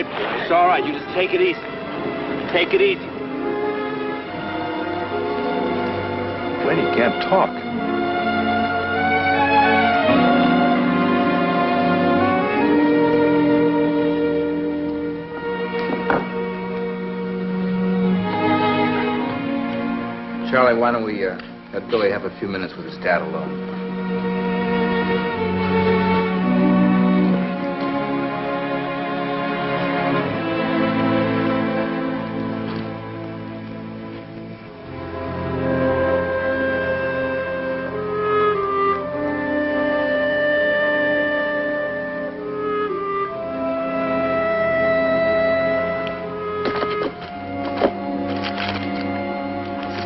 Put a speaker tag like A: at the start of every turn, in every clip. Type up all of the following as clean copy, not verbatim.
A: right, boy. It's all right. You just take it easy. Take it easy.
B: Glenn, he can't talk.
C: Charlie, why don't we let Billy have a few minutes with his dad alone?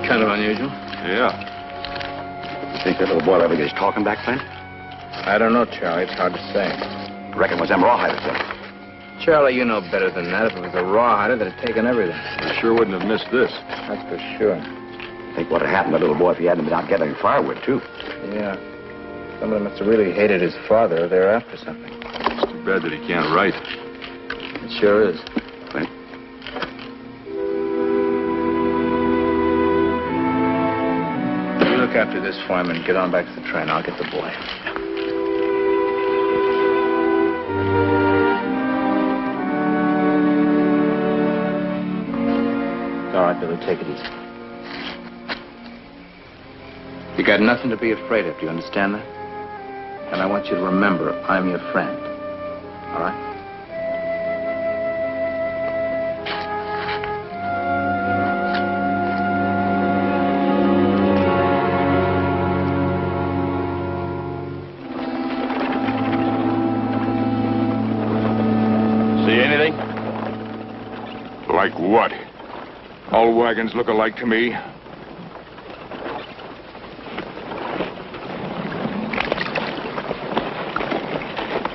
C: Kind of unusual.
B: Yeah.
D: You think that little boy will ever get his talking back, Clint?
C: I don't know, Charlie. It's hard to say.
D: Reckon it was them rawhiders then.
C: Charlie, you know better than that. If it was a rawhider, they'd have taken everything.
B: We sure wouldn't have missed this.
C: That's for sure.
D: Think what would happened to the little boy if he hadn't been out gathering firewood, too.
C: Yeah. Some of them must have really hated his father. They're after something.
B: It's too bad that he can't write.
C: It sure is.
D: Clint?
C: You look after this for him and get on back to the train. I'll get the boy. All right, Billy, take it easy. You got nothing to be afraid of. Do you understand that? And I want you to remember, I'm your friend. All right?
B: See anything?
E: Like what? All wagons look alike to me.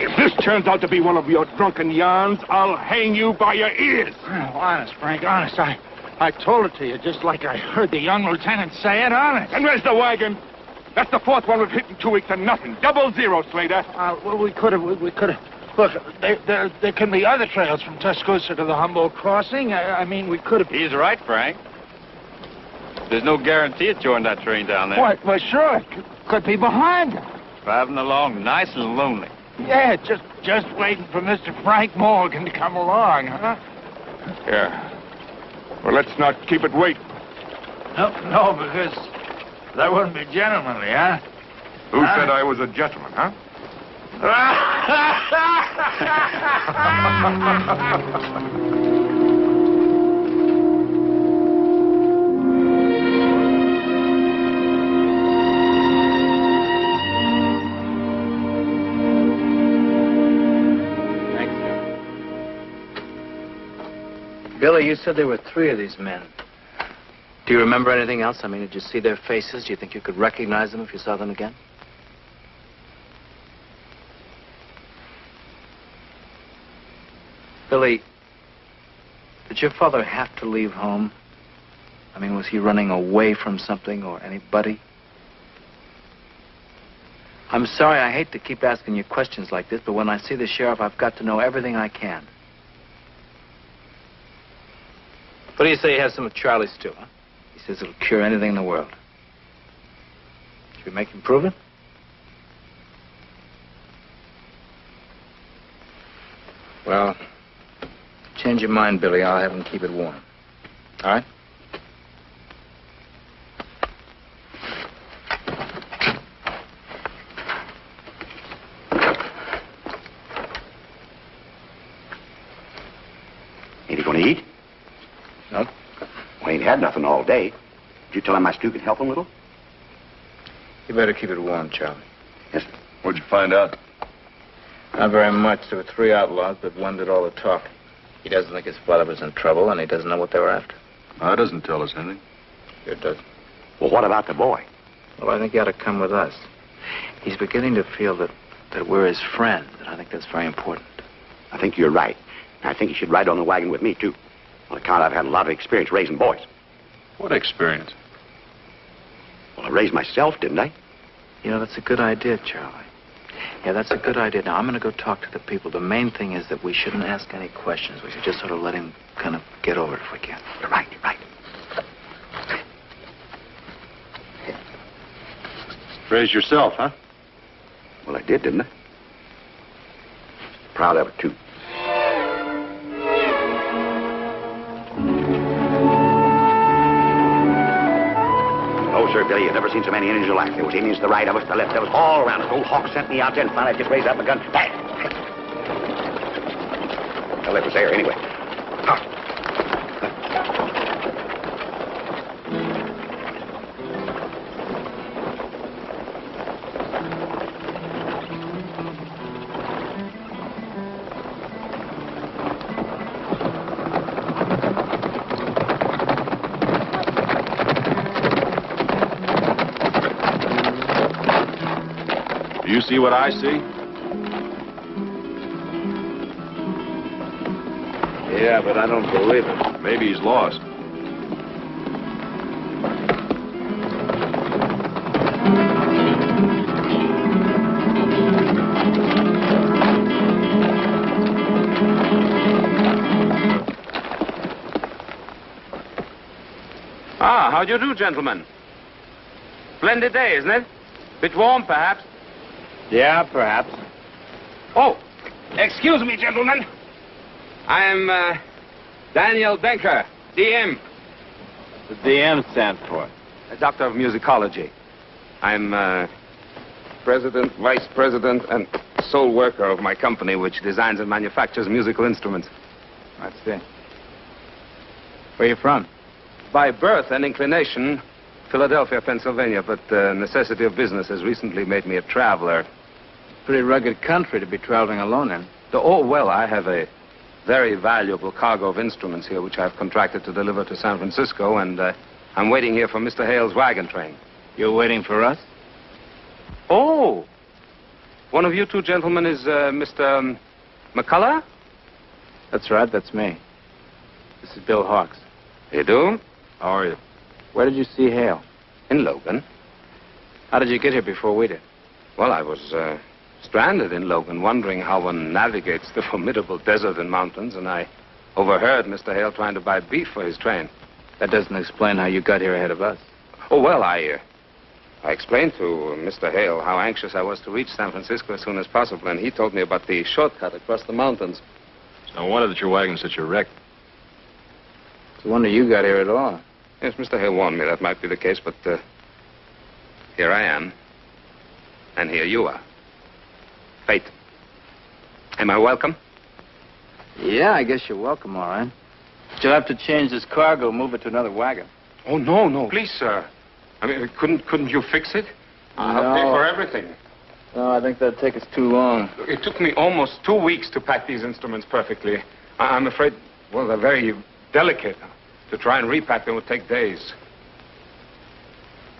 E: If this turns out to be one of your drunken yarns, I'll hang you by your ears.
F: Oh, honest, Frank, honest. I told it to you just like I heard the young lieutenant say it, honest.
E: And where's the wagon? That's the fourth one we've hit in 2 weeks and nothing. 00, Slater.
F: Well, we could have. Look, there can be other trails from Tuscaloosa to the Humboldt crossing. I mean, we could have.
A: He's right, Frank. There's no guarantee it joined that train down there.
F: What? Well, sure, it could be behind them.
A: Driving along nice and lonely.
F: Yeah, just waiting for Mr. Frank Morgan to come along, huh?
E: Yeah. Well, let's not keep it wait.
F: No, because that wouldn't be gentlemanly, huh?
E: Who said I was a gentleman, huh?
C: Billy, you said there were 3 of these men. Do you remember anything else? I mean, did you see their faces? Do you think you could recognize them if you saw them again? Billy, did your father have to leave home? I mean, was he running away from something or anybody? I'm sorry, I hate to keep asking you questions like this, but when I see the sheriff, I've got to know everything I can. What do you say you have some of Charlie's too, huh? He says it'll cure anything in the world. Should we make him prove it? Well, change your mind, Billy. I'll have him keep it warm. All right?
D: Ain't he gonna eat?
C: No.
D: Well, he ain't had nothing all day. Did you tell him my stew could help him a little?
C: You better keep it warm, Charlie.
D: Yes, sir.
B: What'd you find out?
C: Not very much. There were 3 outlaws, but one did all the talking. He doesn't think his father was in trouble, and he doesn't know what they were after.
B: That doesn't tell us anything.
C: Sure doesn't.
D: Well, what about the boy?
C: Well, I think he ought to come with us. He's beginning to feel that we're his friends, and I think that's very important.
D: I think you're right. I think he should ride on the wagon with me, too. On account I've had a lot of experience raising boys.
B: What experience?
D: Well, I raised myself, didn't I?
C: You know, that's a good idea, Charlie. Yeah, that's a good idea. Now, I'm going to go talk to the people. The main thing is that we shouldn't ask any questions. We should just sort of let him kind of get over it if we can.
D: You're right, you're right.
B: Raised yourself, huh?
D: Well, I did, didn't I? Proud of it, too. Oh, sir, Billy, you've never seen so many Indians in your life. There was Indians to the right of us, to the left. There was all around us. Old Hawk sent me out there, and finally I just raised up my gun. Bang! Well, it was there anyway. Huh.
B: Do you see what I see?
E: Yeah, but I don't believe it.
B: Maybe he's lost.
G: Ah, how do you do, gentlemen? Splendid day, isn't it? Bit warm, perhaps?
F: Yeah, perhaps.
G: Oh, excuse me, gentlemen. I am Daniel Denker, DM.
A: The DM stands for?
G: A doctor of musicology. I'm president, vice president, and sole worker of my company, which designs and manufactures musical instruments.
C: I see. Where are you from?
G: By birth and inclination, Philadelphia, Pennsylvania, but the necessity of business has recently made me a traveler.
C: Pretty rugged country to be traveling alone in.
G: Oh, well, I have a very valuable cargo of instruments here, which I've contracted to deliver to San Francisco, and I'm waiting here for Mr. Hale's wagon train.
C: You're waiting for us?
G: Oh, one of you two gentlemen is Mr. McCullough?
C: That's right, that's me. This is Bill Hawks.
G: You do?
B: How are you?
C: Where did you see Hale?
G: In Logan.
C: How did you get here before we did?
G: Well, I was stranded in Logan, wondering how one navigates the formidable desert and mountains, and I overheard Mr. Hale trying to buy beef for his train.
C: That doesn't explain how you got here ahead of us.
G: Oh, well, I explained to Mr. Hale how anxious I was to reach San Francisco as soon as possible, and he told me about the shortcut across the mountains.
B: It's no wonder that your wagon's such a wreck.
C: It's a wonder you got here at all.
G: Yes, Mr. Hale warned me that might be the case, but here I am, and here you are. Fate. Am I welcome?
C: Yeah, I guess you're welcome, all right. But you'll have to change this cargo, move it to another wagon.
G: Oh, no. Please, sir. I mean, couldn't you fix it? I'll pay for everything.
C: No, I think that'd take us too long.
G: It took me almost 2 weeks to pack these instruments perfectly. I'm afraid, well, they're very delicate. To try and repack them would take days.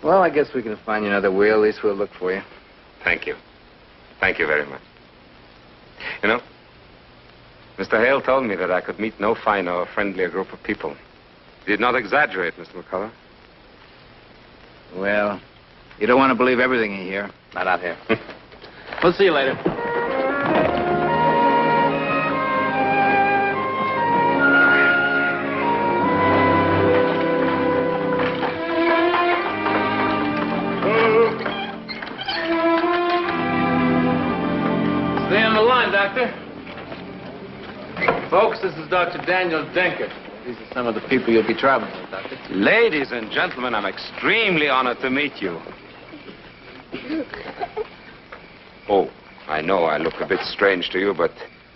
C: Well, I guess we can find you another wheel. At least we'll look for you.
G: Thank you. Thank you very much. You know, Mr. Hale told me that I could meet no finer or friendlier group of people. He did not exaggerate, Mr. McCullough.
C: Well, you don't want to believe everything you hear. Not out here. We'll see you later. Stay on the line, Doctor. Folks, this is Dr. Daniel Denker. These are some of the people you'll be traveling with, Doctor.
G: Ladies and gentlemen, I'm extremely honored to meet you. Oh, I know I look a bit strange to you, but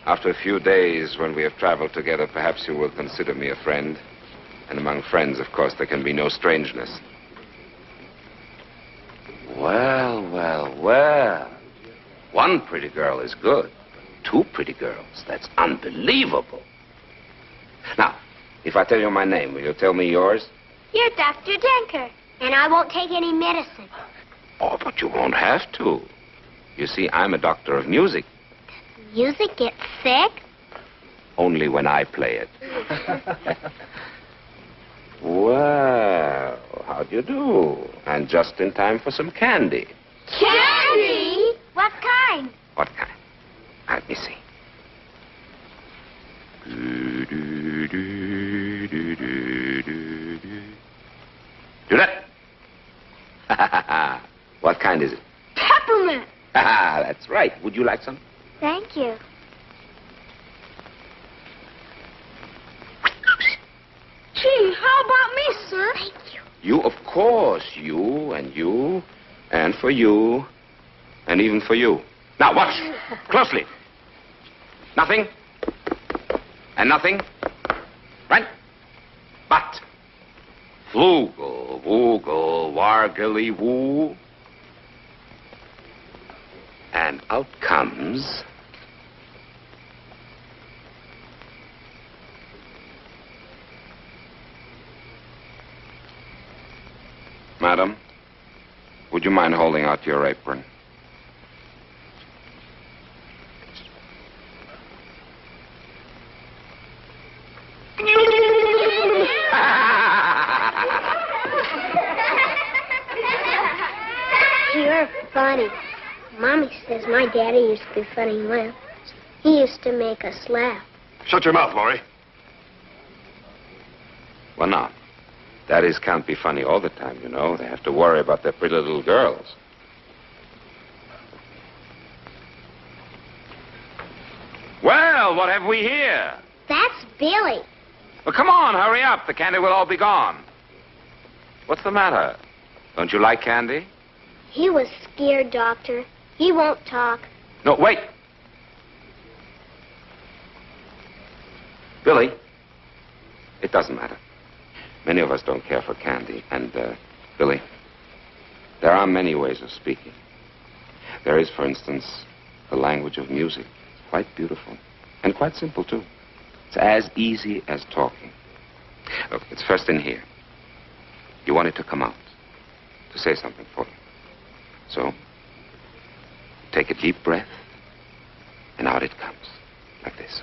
G: after a few days when we have traveled together, perhaps you will consider me a friend. And among friends, of course, there can be no strangeness. Well. One pretty girl is good. 2 pretty girls, that's unbelievable. Now, if I tell you my name, will you tell me yours?
H: You're Dr. Denker, and I won't take any medicine.
G: Oh, but you won't have to. You see, I'm a doctor of music.
H: Music gets sick?
G: Only when I play it. Well, how do you do? And just in time for some candy.
H: Candy? What kind?
G: What kind? Let me see. Do that. What kind is it?
H: Peppermint.
G: That's right. Would you like some?
H: Thank you. Gee, how about me, sir? Thank you.
G: You, of course. You, and for you, and even for you. Now, watch. Closely. Nothing. And nothing. Right? But. Flugel, woogel, wargily, woo. And out comes... Madam, would you mind holding out your apron?
H: You're funny. Mommy says my daddy used to be funny once. He used to make us laugh.
B: Shut your mouth, Laurie.
G: Well, now, daddies can't be funny all the time, you know. They have to worry about their pretty little girls. Well, what have we here?
H: That's Billy.
G: Well, come on, hurry up. The candy will all be gone. What's the matter? Don't you like candy?
H: He was scared, Doctor. He won't talk.
G: No, wait. Billy, it doesn't matter. Many of us don't care for candy. And, Billy, there are many ways of speaking. There is, for instance, the language of music. Quite beautiful. And quite simple, too. It's as easy as talking. Look, it's first in here. You want it to come out. To say something for you. So, take a deep breath, and out it comes. Like this.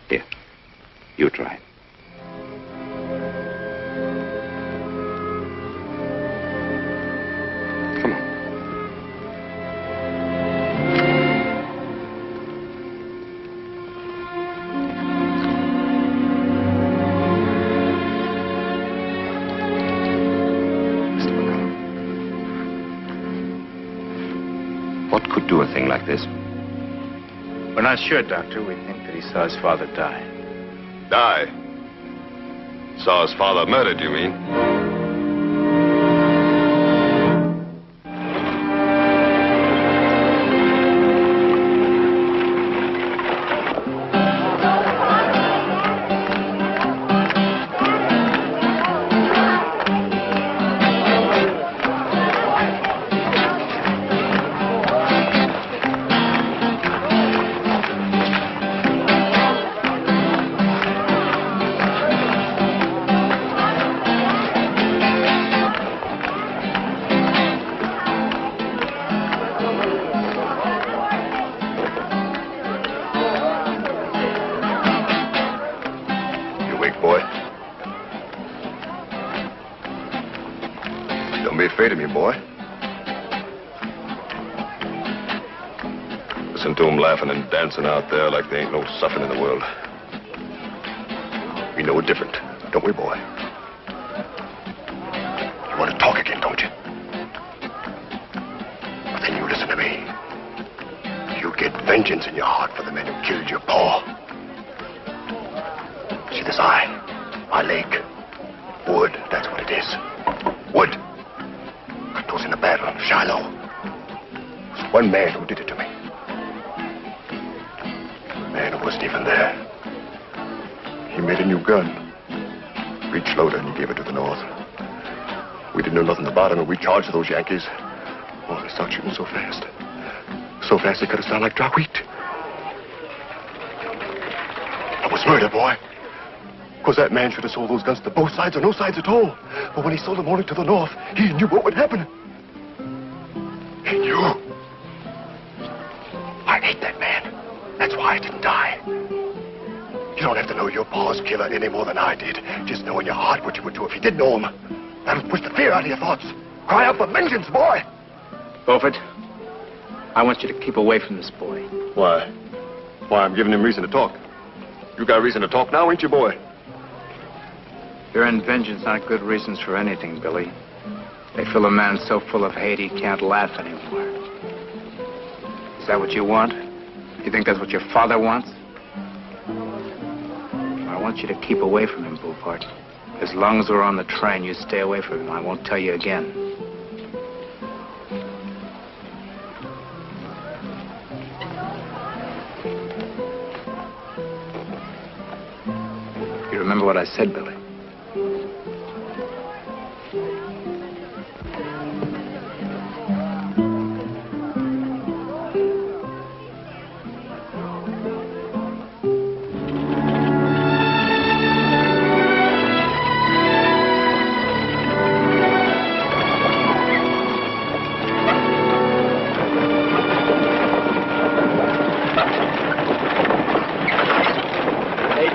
G: Here, you try it. Come on. What could do a thing like this?
C: We're not sure, Doctor. We think that he saw his father die.
B: Die? Saw his father murdered, you mean? Afraid of me, boy. Listen to them laughing and dancing out there like there ain't no suffering in the world. We know it different, don't we, boy? You want to talk again, don't you? But then you listen to me. You get vengeance in your heart for the men who killed your pa. See this eye? My leg. Wood, that's what it is. Wood. It was in the battle of Shiloh. It was one man who did it to me. A man who wasn't even there. He made a new gun. Breech loader, and he gave it to the North. We didn't know nothing about him, and we charged those Yankees. Oh, they started shooting so fast. So fast they cut us down like dry wheat. It was murder, boy. Because that man should have sold those guns to both sides or no sides at all. But when he sold them only to the North, he knew what would happen. He knew. I hate that man. That's why I didn't die. You don't have to know your pa's killer any more than I did. Just know in your heart what you would do if you did know him. That'll push the fear out of your thoughts. Cry out for vengeance, boy.
C: Beaufort, I want you to keep away from this boy.
B: Why? Why, I'm giving him reason to talk. You got reason to talk now, ain't you, boy?
C: Fear and vengeance aren't good reasons for anything, Billy. They fill a man so full of hate he can't laugh anymore. Is that what you want? You think that's what your father wants? I want you to keep away from him, Beaufort. As long as we're on the train, you stay away from him. I won't tell you again. You remember what I said, Billy?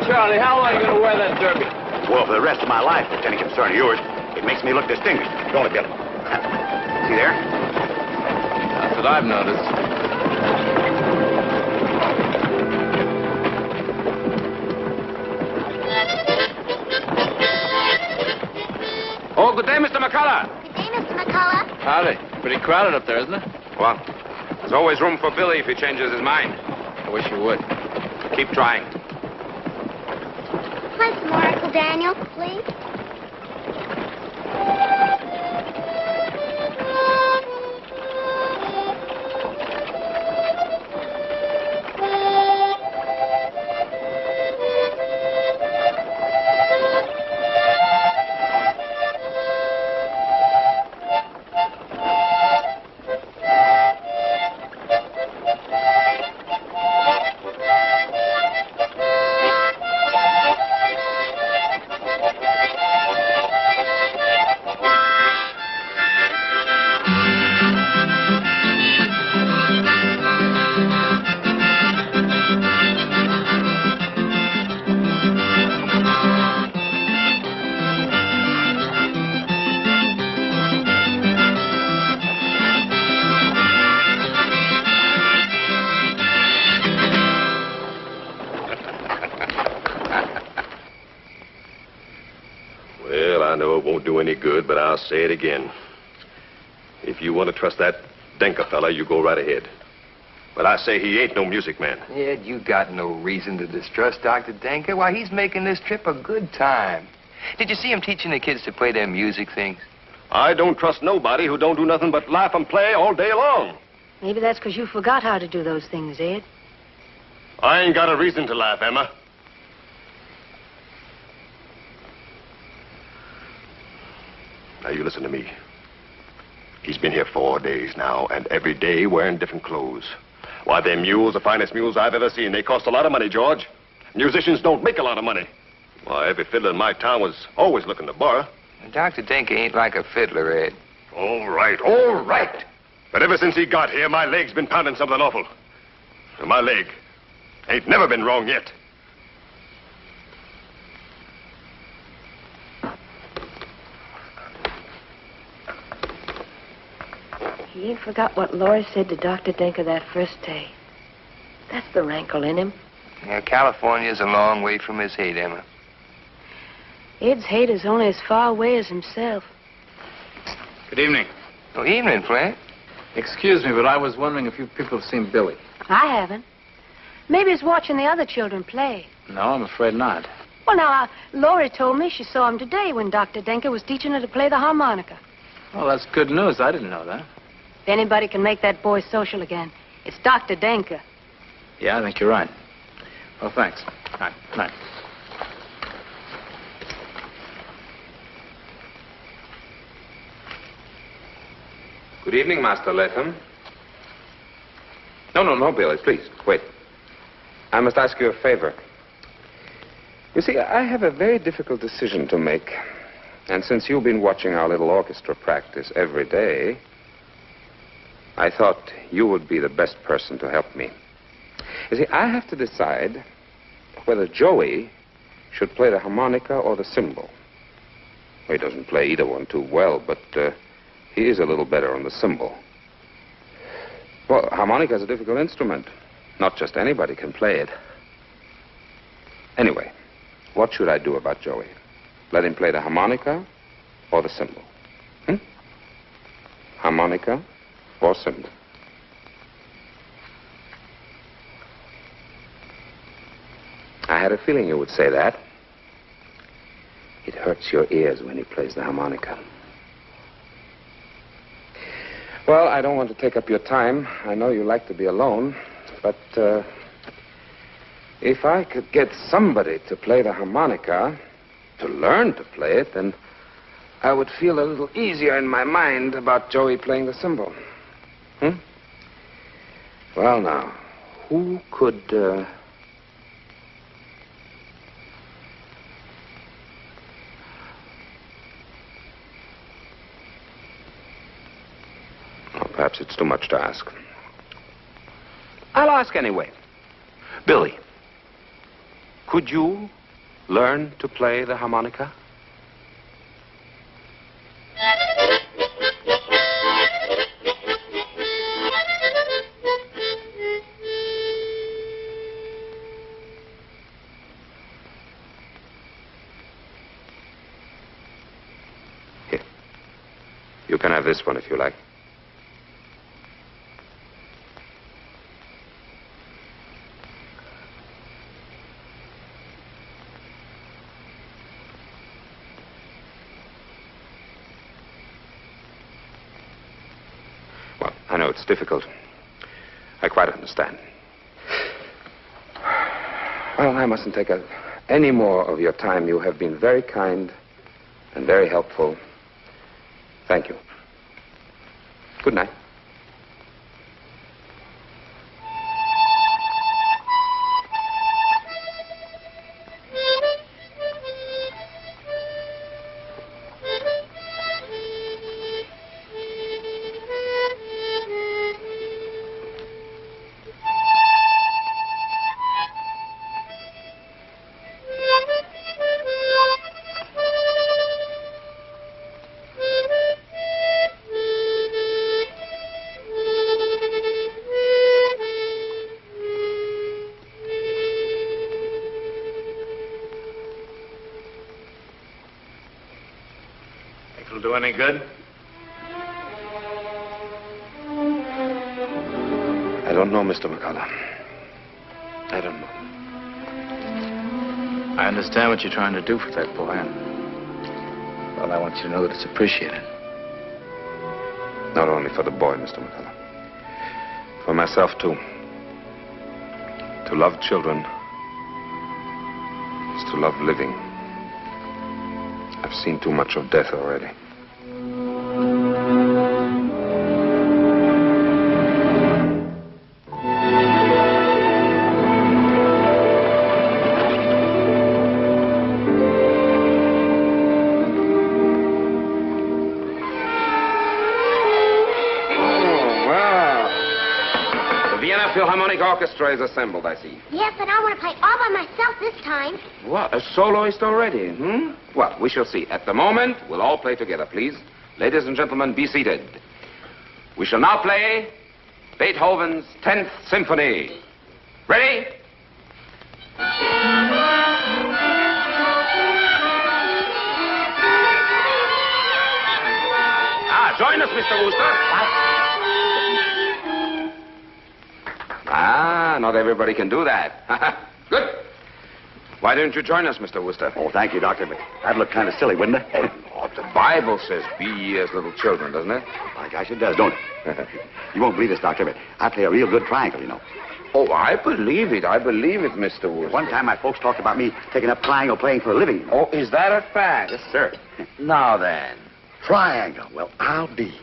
D: Charlie, how long are you going to wear that derby? Well, for the rest of my life, if it's any concern of yours. It makes me look distinguished. Don't it, Bill? See there?
C: That's what I've noticed.
G: Oh, good day, Mr. McCullough.
H: Good day, Mr. McCullough.
C: Howdy. Pretty crowded up there, isn't it?
G: Well, there's always room for Billy if he changes his mind.
C: I wish you would.
G: Keep trying.
H: Play some more, Uncle Daniel, please.
B: Any good, but I'll say it again. If you want to trust that Denker fella, you go right ahead. But I say he ain't no music man.
I: Ed, you got no reason to distrust Dr. Denker. Why, he's making this trip a good time. Did you see him teaching the kids to play their music things?
B: I don't trust nobody who don't do nothing but laugh and play all day long.
J: Maybe that's because you forgot how to do those things, Ed.
B: I ain't got a reason to laugh, Emma. Now, you listen to me. He's been here 4 days now, and every day wearing different clothes. Why, them mules, the finest mules I've ever seen. They cost a lot of money, George. Musicians don't make a lot of money. Why, every fiddler in my town was always looking to borrow.
I: Dr. Denker ain't like a fiddler, Ed.
B: All right, all right. But ever since he got here, my leg's been pounding something awful. And my leg ain't never been wrong yet.
J: He ain't forgot what Laura said to Dr. Denker that first day. That's the rankle in him.
I: Yeah, California's a long way from his hate, Emma.
J: Ed's hate is only as far away as himself.
C: Good evening.
I: Oh, evening, Frank.
C: Excuse me, but I was wondering if you people have seen Billy.
J: I haven't. Maybe he's watching the other children play.
C: No, I'm afraid not.
J: Well, now, Laurie told me she saw him today when Dr. Denker was teaching her to play the harmonica.
C: Well, that's good news. I didn't know that.
J: If anybody can make that boy social again, it's Dr. Denker.
C: Yeah, I think you're right. Well, thanks. Night. Night.
G: Good evening, Master Latham. No, Billy, please, wait. I must ask you a favor. You see, I have a very difficult decision to make. And since you've been watching our little orchestra practice every day, I thought you would be the best person to help me. You see, I have to decide whether Joey should play the harmonica or the cymbal. Well, he doesn't play either one too well, but he is a little better on the cymbal. Well, harmonica is a difficult instrument. Not just anybody can play it. Anyway, what should I do about Joey? Let him play the harmonica or the cymbal? Harmonica or cymbal? I had a feeling you would say that. It hurts your ears when he plays the harmonica. Well, I don't want to take up your time. I know you like to be alone, but if I could get somebody to play the harmonica, to learn to play it, then I would feel a little easier in my mind about Joey playing the cymbal. Well, now, who could... Perhaps it's too much to ask. I'll ask anyway. Billy, could you learn to play the harmonica? Here. You can have this one if you like. I know it's difficult. I quite understand. Well, I mustn't take any more of your time. You have been very kind and very helpful. Thank you. Good night.
D: It'll do any good?
G: I don't know, Mr. McCullough. I don't know.
C: I understand what you're trying to do for that boy, and well, I want you to know that it's appreciated.
G: Not only for the boy, Mr. McCullough. For myself, too. To love children is to love living. I've seen too much of death already. Philharmonic Orchestra is assembled, I see.
H: Yes, but I want to play all by myself this time.
G: What, a soloist already, Well, we shall see. At the moment, we'll all play together, please. Ladies and gentlemen, be seated. We shall now play Beethoven's 10th Symphony. Ready? Join us, Mr. Wooster. Not everybody can do that. Good. Why didn't you join us, Mr. Wooster?
D: Oh, thank you, Doctor, but that'd look kind of silly, wouldn't it?
G: Oh, the Bible says, be ye as little children, doesn't it?
D: I guess it does, don't it? You won't believe this, Doctor, but I play a real good triangle, you know.
G: Oh, I believe it, Mr. Wooster.
D: One time my folks talked about me taking up triangle playing for a living. You know?
G: Oh, is that a fact?
D: Yes, sir.
G: Now then.
D: Triangle. Well, I'll be.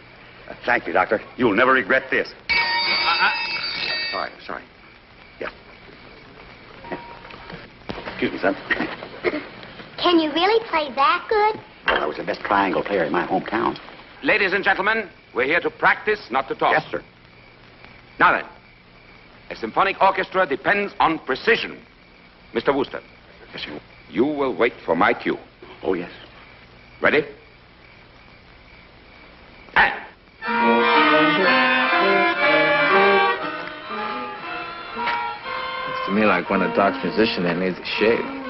D: Thank you, Doctor. You'll never regret this. Sorry. Yeah. Excuse me, son.
H: Can you really play that good?
D: Well, I was the best triangle player in my hometown.
G: Ladies and gentlemen, we're here to practice, not to talk.
D: Yes, sir.
G: Now then, a symphonic orchestra depends on precision. Mr. Wooster,
D: Yes, you.
G: you will wait for my cue.
D: Oh, yes.
G: Ready? And.
C: Looks to me like when a doc's musician, they needs a shave.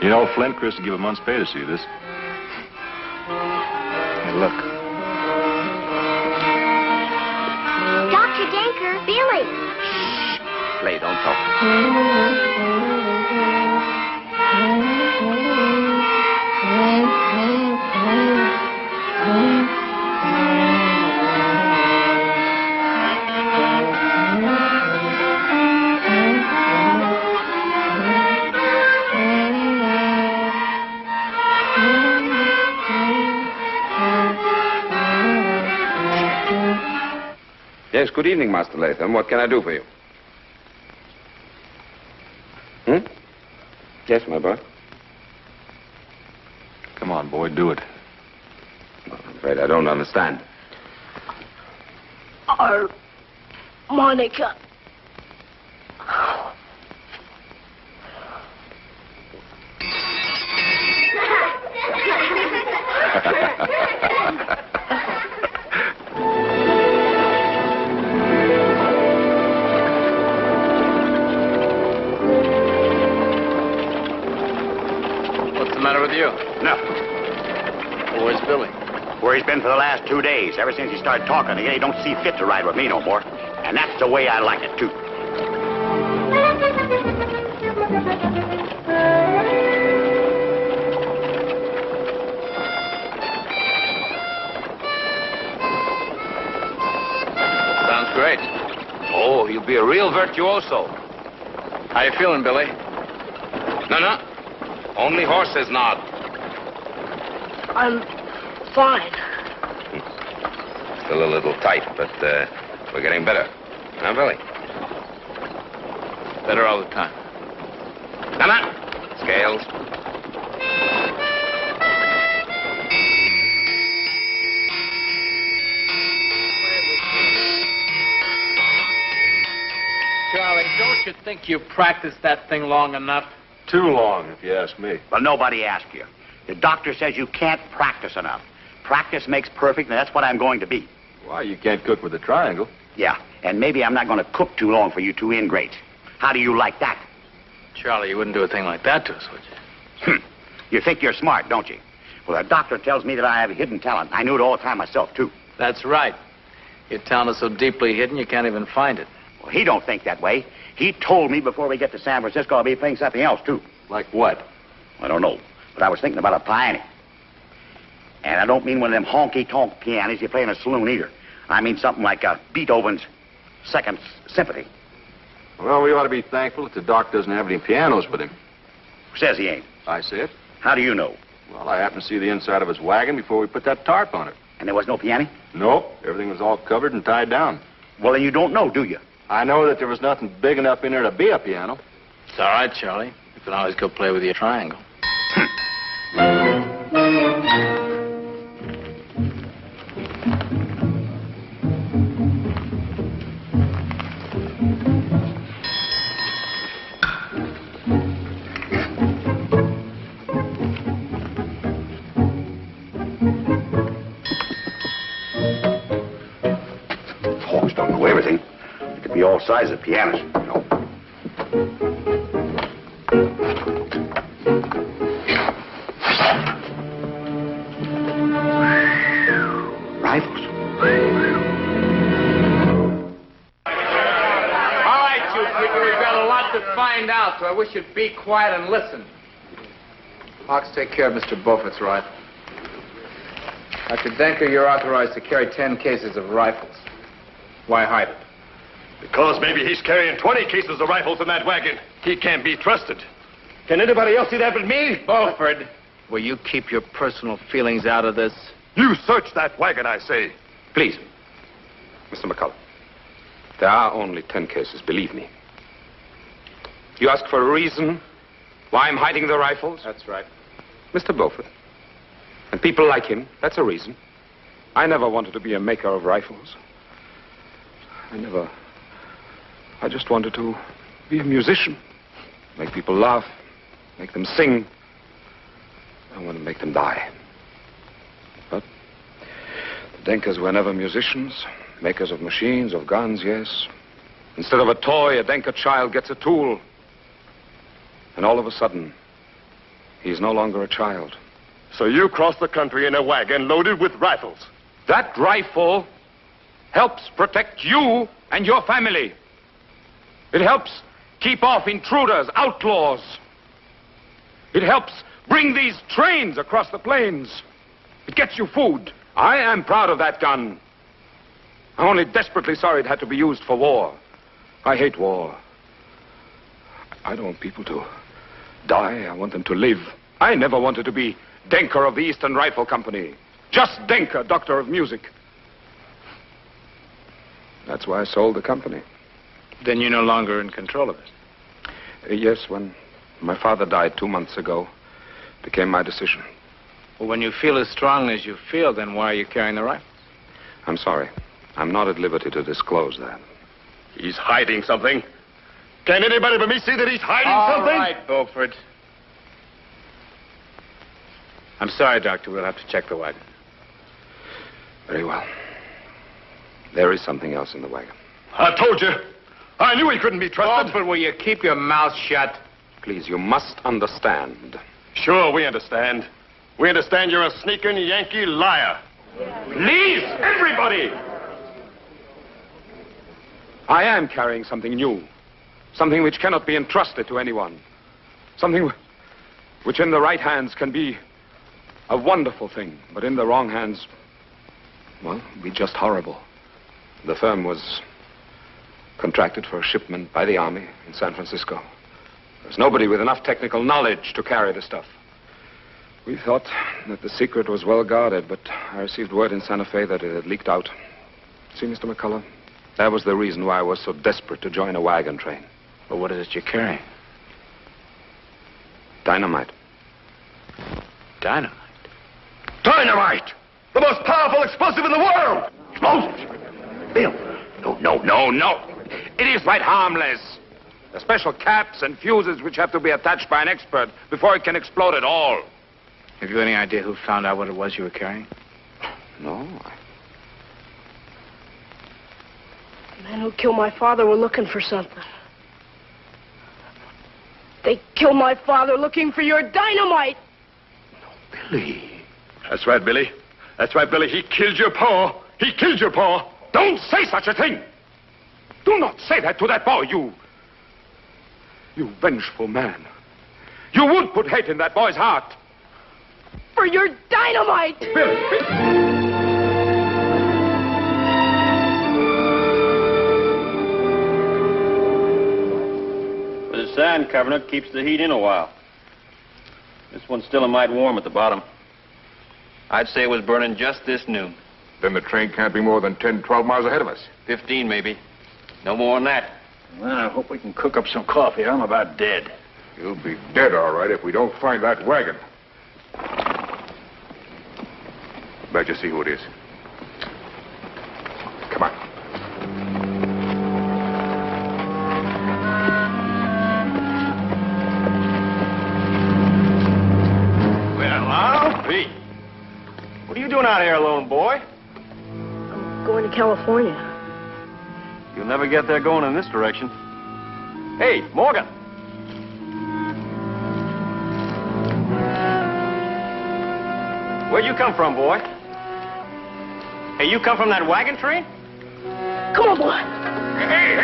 B: You know, Flint, Chris would give a month's pay to see this.
C: Hey, look.
H: Dr. Denker, Billy.
G: Play, don't talk. Yes, good evening, Master Latham. What can I do for you? Yes, my boy.
B: Come on, boy, do it.
G: I'm afraid I don't understand.
J: Monica.
C: What's the matter with you?
D: Nothing.
C: Where's Billy?
D: Where he's been for the last 2 days. Ever since he started talking again, he don't see fit to ride with me no more. And that's the way I like it, too.
C: Sounds great.
G: Oh, he'll be a real virtuoso.
C: How you feeling, Billy?
G: No. Only horses nod.
J: I'm fine.
G: Still a little tight, but we're getting better. Huh, Billy?
C: Better all the time.
G: Come on. Scales.
F: Charlie, don't you think you practiced that thing long enough?
B: Too long, if you ask me.
D: Well, nobody asked you. The doctor says you can't practice enough. Practice makes perfect, and that's what I'm going to be.
B: Why, you can't cook with a triangle.
D: Yeah, and maybe I'm not going to cook too long for you two ingrates. How do you like that?
C: Charlie, you wouldn't do a thing like that to us, would you?
D: You think you're smart, don't you? Well, the doctor tells me that I have a hidden talent. I knew it all the time myself, too.
C: That's right. Your talent is so deeply hidden, you can't even find it.
D: Well, he don't think that way. He told me before we get to San Francisco I'll be playing something else, too.
B: Like what?
D: I don't know, but I was thinking about a piano. And I don't mean one of them honky-tonk pianos you play in a saloon either. I mean something like Beethoven's Second Symphony.
B: Well, we ought to be thankful that the doc doesn't have any pianos with him.
D: Who says he ain't?
B: I say it.
D: How do you know?
B: Well, I happened to see the inside of his wagon before we put that tarp on it.
D: And there was no piano?
B: Nope. Everything was all covered and tied down.
D: Well, then you don't know, do you?
B: I know that there was nothing big enough in there to be a piano.
C: It's all right, Charlie. You can always go play with your triangle.
D: Hawks don't know everything. They could be all sizes of pianos, you know. Rifles.
F: All right, you figure we've got a lot to find out, so I wish you'd be quiet and listen.
C: Hawks, take care of Mr. Beaufort's rifle. Dr. Denker, you're authorized to carry 10 cases of rifles. Why hide it?
B: Because maybe he's carrying 20 cases of rifles in that wagon. He can't be trusted. Can anybody else see that but me?
C: Beaufort, will you keep your personal feelings out of this?
B: You search that wagon, I say.
G: Please, Mr. McCullough. There are only 10 cases, believe me. You ask for a reason why I'm hiding the rifles?
C: That's right.
G: Mr. Beaufort. And people like him, that's a reason. I never wanted to be a maker of rifles. I just wanted to be a musician. Make people laugh, make them sing. I want to make them die. But the Denkers were never musicians, makers of machines, of guns, yes. Instead of a toy, a Denker child gets a tool. And all of a sudden, he's no longer a child.
B: So you crossed the country in a wagon loaded with rifles.
G: That rifle helps protect you and your family. It helps keep off intruders, outlaws. It helps bring these trains across the plains. It gets you food. I am proud of that gun. I'm only desperately sorry it had to be used for war. I hate war. I don't want people to die. I want them to live. I never wanted to be Denker of the Eastern Rifle Company. Just Denker, Doctor of Music. That's why I sold the company.
C: Then you're no longer in control of it.
G: Yes, when my father died 2 months ago, it became my decision.
C: Well, when you feel as strongly as you feel, then why are you carrying the rifle?
G: I'm sorry. I'm not at liberty to disclose that.
B: He's hiding something. Can anybody but me see that he's hiding something?
C: All right, Beaufort. I'm sorry, Doctor. We'll have to check the wagon.
G: Very well. There is something else in the wagon.
B: I told you. I knew he couldn't be trusted.
C: Beaufort, will you keep your mouth shut?
G: Please, you must understand.
B: Sure, we understand. We understand you're a sneaking Yankee liar.
G: Please, everybody! I am carrying something new. Something which cannot be entrusted to anyone. Something which in the right hands can be a wonderful thing, but in the wrong hands, well, be just horrible. The firm was contracted for a shipment by the Army in San Francisco. There's nobody with enough technical knowledge to carry the stuff. We thought that the secret was well guarded, but I received word in Santa Fe that it had leaked out. See, Mr. McCullough, that was the reason why I was so desperate to join a wagon train.
C: Well, what is it you're carrying?
G: Dynamite.
C: Dynamite?
B: Dynamite! The most powerful explosive in the world!
G: Explosive? Bill, no. It is quite harmless. The special caps and fuses which have to be attached by an expert before it can explode at all.
C: Have you any idea who found out what it was you were carrying?
G: No.
K: The men who killed my father were looking for something. They killed my father looking for your dynamite.
G: Billy.
B: That's right, Billy. That's right, Billy. He killed your pa. He killed your pa.
G: Don't say such a thing. Do not say that to that boy, you vengeful man. You would put hate in that boy's heart.
K: For your dynamite!
G: Billy.
L: The sand covering it keeps the heat in a while. This one's still a mite warm at the bottom. I'd say it was burning just this noon.
E: Then the train can't be more than 10, 12 miles ahead of us.
L: 15, maybe. No more than that.
F: Well, I hope we can cook up some coffee. I'm about dead.
E: You'll be dead, all right, if we don't find that wagon. Bet you see who it is. Come on.
L: Well, I'll be. What are you doing out here alone, boy?
K: I'm going to California.
L: You'll never get there going in this direction. Hey, Morgan. Where'd you come from, boy? Hey, you come from that wagon train?
K: Come on, boy.
E: Hey.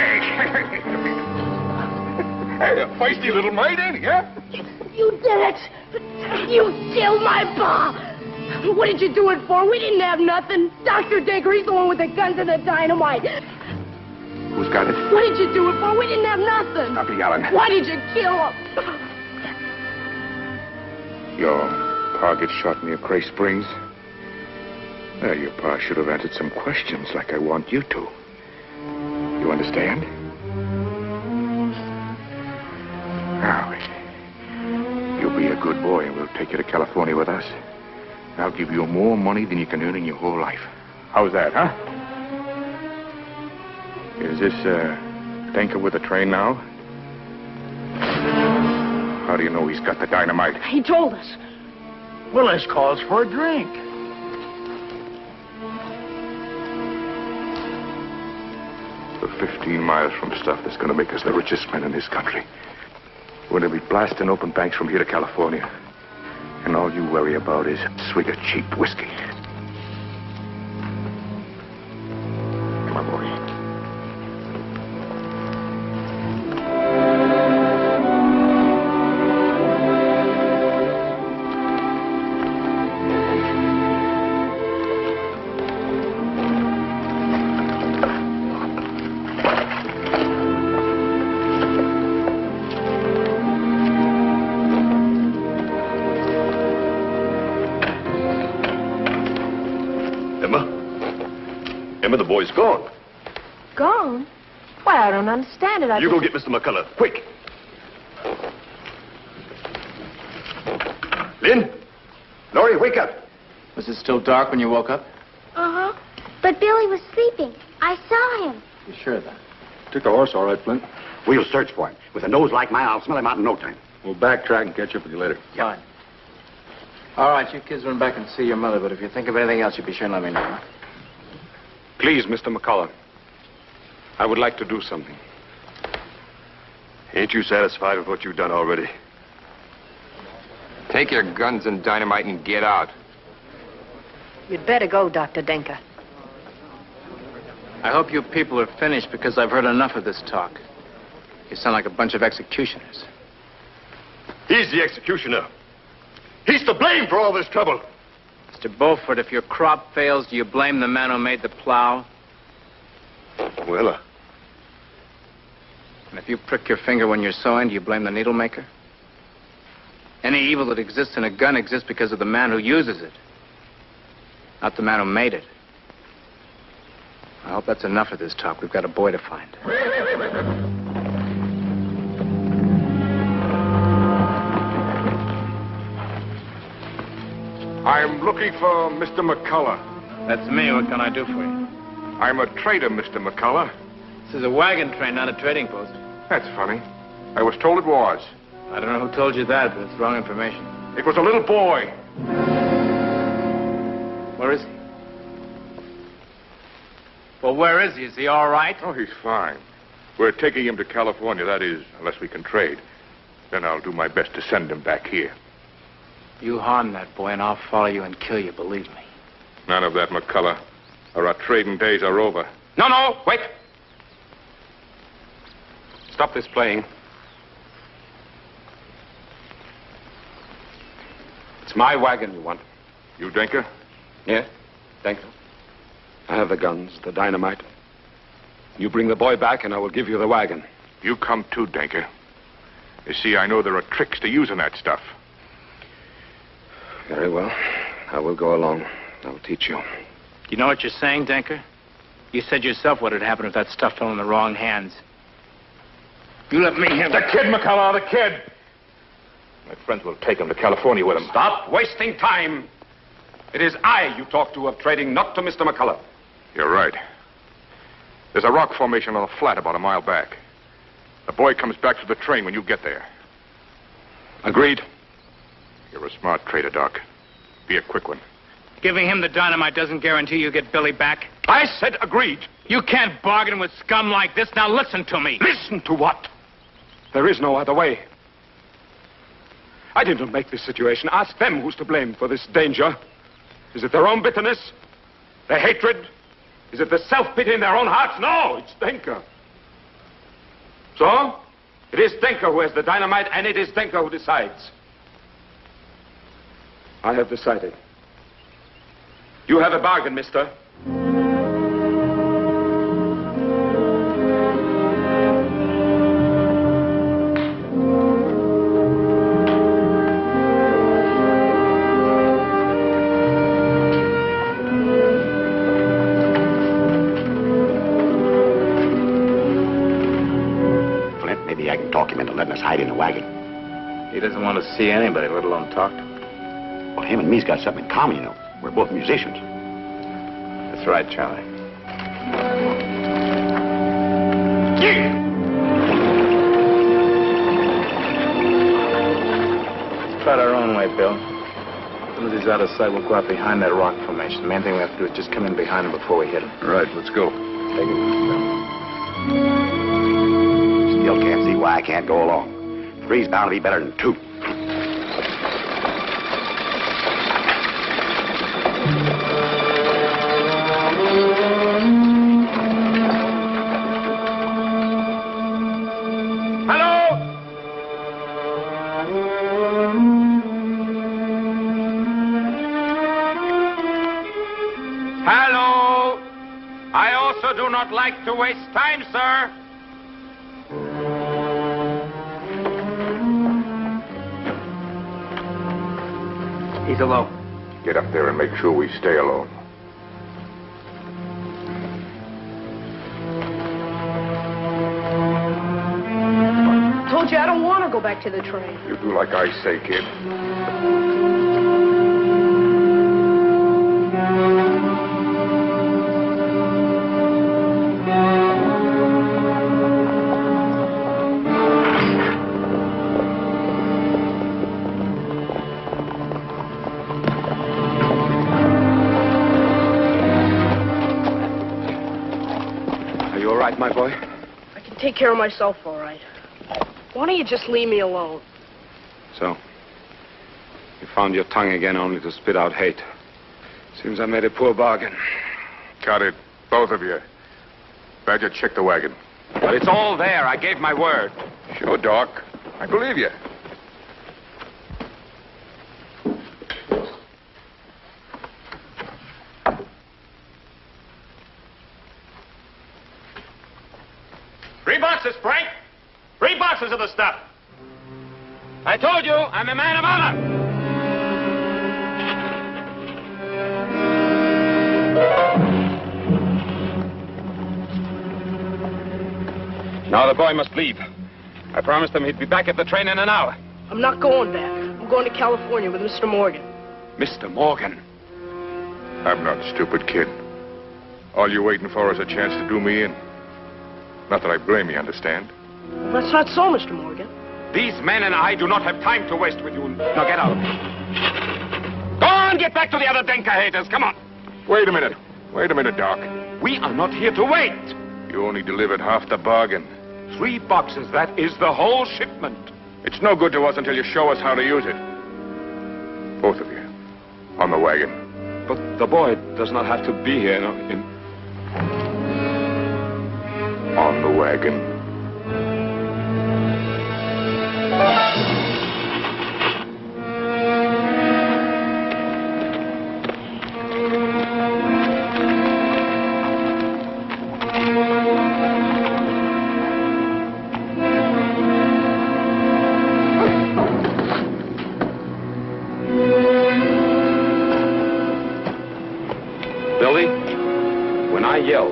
E: Hey, a feisty little mite, ain't he, huh?
K: You did it. You killed my pa. What did you do it for? We didn't have nothing. Dr. Denker, he's the one with the guns and the dynamite.
E: Who's got it?
K: What did you do it for? We didn't have nothing.
E: Stop yelling.
K: Why did you kill him?
E: Your pa gets shot near Cray Springs. Well, your pa should have answered some questions like I want you to. You understand? a good boy, and we'll take you to California with us. I'll give you more money than you can earn in your whole life. How's that, huh? Is this, Denker with the train now? How do you know he's got the dynamite?
K: He told us.
F: Willis calls for a drink.
E: We're 15 miles from stuff that's going to make us the richest men in this country. We're going to be blasting open banks from here to California. And all you worry about is a swig of cheap whiskey. Come on, boy.
B: Emma, the boy's gone.
J: Gone? Why, I don't understand it.
B: You go get Mr. McCullough, quick. Lynn? Laurie, wake up.
C: Was it still dark when you woke up?
H: Uh-huh. But Billy was sleeping. I saw him.
C: You sure of that?
M: Took the horse all right, Flint.
D: We'll search for him. With a nose like mine, I'll smell him out in no time.
M: We'll backtrack and catch up with you later.
C: Fine. All right, you kids run back and see your mother, but if you think of anything else, you be sure and let me know. Huh?
E: Please, Mr. McCullough. I would like to do something.
B: Ain't you satisfied with what you've done already?
G: Take your guns and dynamite and get out.
J: You'd better go, Dr. Denker.
C: I hope you people are finished because I've heard enough of this talk. You sound like a bunch of executioners.
B: He's the executioner. He's to blame for all this trouble.
C: Mr. Beaufort, if your crop fails, do you blame the man who made the plow?
B: Well,
C: And if you prick your finger when you're sewing, do you blame the needle maker? Any evil that exists in a gun exists because of the man who uses it, not the man who made it. I hope that's enough of this talk. We've got a boy to find.
E: I'm looking for Mr. McCullough.
C: That's me. What can I do for you?
E: I'm a trader, Mr. McCullough.
C: This is a wagon train, not a trading post.
E: That's funny. I was told it was.
C: I don't know who told you that, but it's wrong information.
E: It was a little boy.
C: Where is he? Well, where is he? Is he all right?
E: Oh, he's fine. We're taking him to California, that is, unless we can trade. Then I'll do my best to send him back here.
C: You harm that boy, and I'll follow you and kill you, believe me.
E: None of that, McCullough, or our trading days are over.
G: No, wait. Stop this playing. It's my wagon you want.
E: You, Denker?
G: Yeah, Denker. I have the guns, the dynamite. You bring the boy back, and I will give you the wagon.
E: You come too, Denker. You see, I know there are tricks to using that stuff.
G: Very well. I will go along. I will teach you.
C: You know what you're saying, Denker? You said yourself what would happen if that stuff fell in the wrong hands. You let me handle
E: The kid, McCullough, the kid! My friends will take him to California with them.
G: Stop wasting time. It is I you talk to of trading, not to Mr. McCullough.
E: You're right. There's a rock formation on a flat about a mile back. The boy comes back to the train when you get there.
G: Agreed.
E: You're a smart trader, Doc. Be a quick one.
C: Giving him the dynamite doesn't guarantee you get Billy back.
E: I said agreed.
C: You can't bargain with scum like this. Now listen to me.
E: Listen to what?
G: There is no other way. I didn't make this situation. Ask them who's to blame for this danger. Is it their own bitterness? Their hatred? Is it the self-pity in their own hearts? No, it's Denker. So, it is Denker who has the dynamite, and it is Denker who decides. I have decided. You have a bargain, mister.
D: Flint, maybe I can talk him into letting us hide in the wagon.
C: He doesn't want to see anybody, let alone talk to them.
D: Well, him and me's got something in common, you know. We're both musicians.
C: That's right, Charlie. Let's try it our own way, Bill. As soon as he's out of sight, we'll go out behind that rock formation. The main thing we have to do is just come in behind him before we hit him.
M: All right, let's go.
C: Take it, Bill.
D: Still can't see why I can't go along. Three's bound to be better than two.
G: Hello? I also do not like to waste time, sir.
C: He's alone.
E: Get up there and make sure we stay alone.
K: Told you I don't want to go back to the train.
E: You do like I say, kid.
G: Are you all right, my boy?
K: I can take care of myself all right. Why don't you just leave me alone?
G: So, you found your tongue again only to spit out hate. Seems I made a poor bargain.
E: Got it. Both of you. Badger, check the wagon.
G: But it's all there. I gave my word.
E: Sure, Doc. I believe you.
G: Three boxes, Frank. 3 boxes of the stuff. I told you, I'm a man of honor. Now the boy must leave. I promised him he'd be back at the train in an hour.
K: I'm not going back. I'm going to California with Mr. Morgan.
G: Mr. Morgan.
E: I'm not stupid, kid. All you're waiting for is a chance to do me in. Not that I blame you, understand?
K: Well, that's not so, Mr. Morgan.
G: These men and I do not have time to waste with you. Now get out of here. Go on, get back to the other Denker haters. Come on.
E: Wait a minute. Wait a minute, Doc.
G: We are not here to wait.
E: You only delivered half the bargain.
G: 3 boxes, that is the whole shipment.
E: It's no good to us until you show us how to use it. Both of you. On the wagon.
G: But the boy does not have to be here.
E: On the wagon.
G: Billy, when I yell,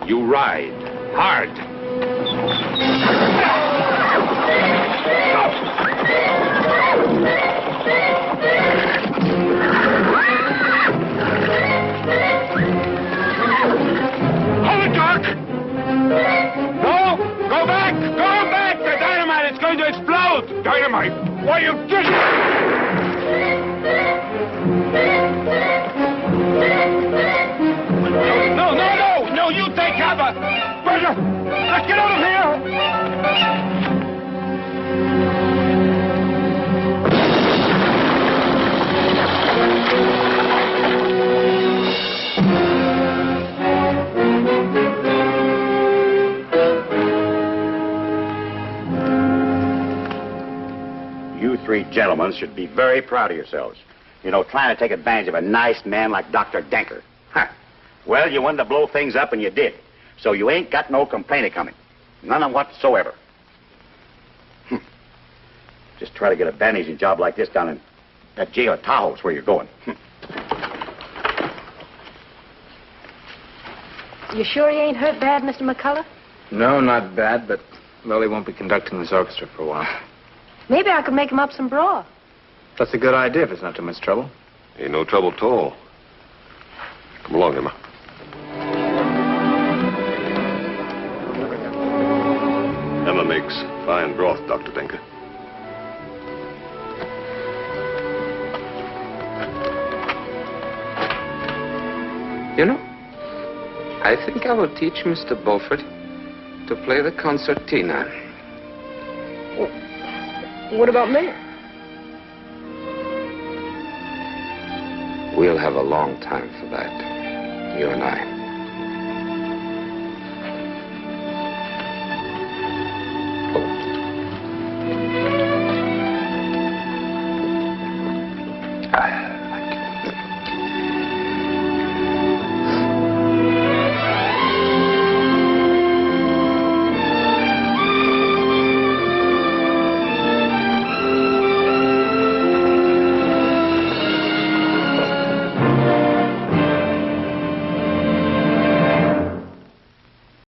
G: you ride hard.
E: Hold it, Doc!
G: No! Go back! Go back! The dynamite is going to explode!
E: Dynamite? Why, you did
G: No, you take cover!
E: Badger, let's get out of here!
D: You 3 gentlemen should be very proud of yourselves. You know, trying to take advantage of a nice man like Dr. Denker. Huh. Well, you wanted to blow things up, and you did. So you ain't got no complaint coming. None whatsoever. Just try to get a bandaging job like this down in that jail at Tahoe's where you're going.
J: You sure he ain't hurt bad, Mr. McCullough?
C: No, not bad, but Lily won't be conducting this orchestra for a while.
J: Maybe I could make him up some broth.
C: That's a good idea if it's not too much trouble.
B: Ain't no trouble at all. Come along, Emma. Emma makes fine broth, Dr. Denker.
G: You know, I think I will teach Mr. Beaufort to play the concertina.
J: What about me?
G: We'll have a long time for that, you and I.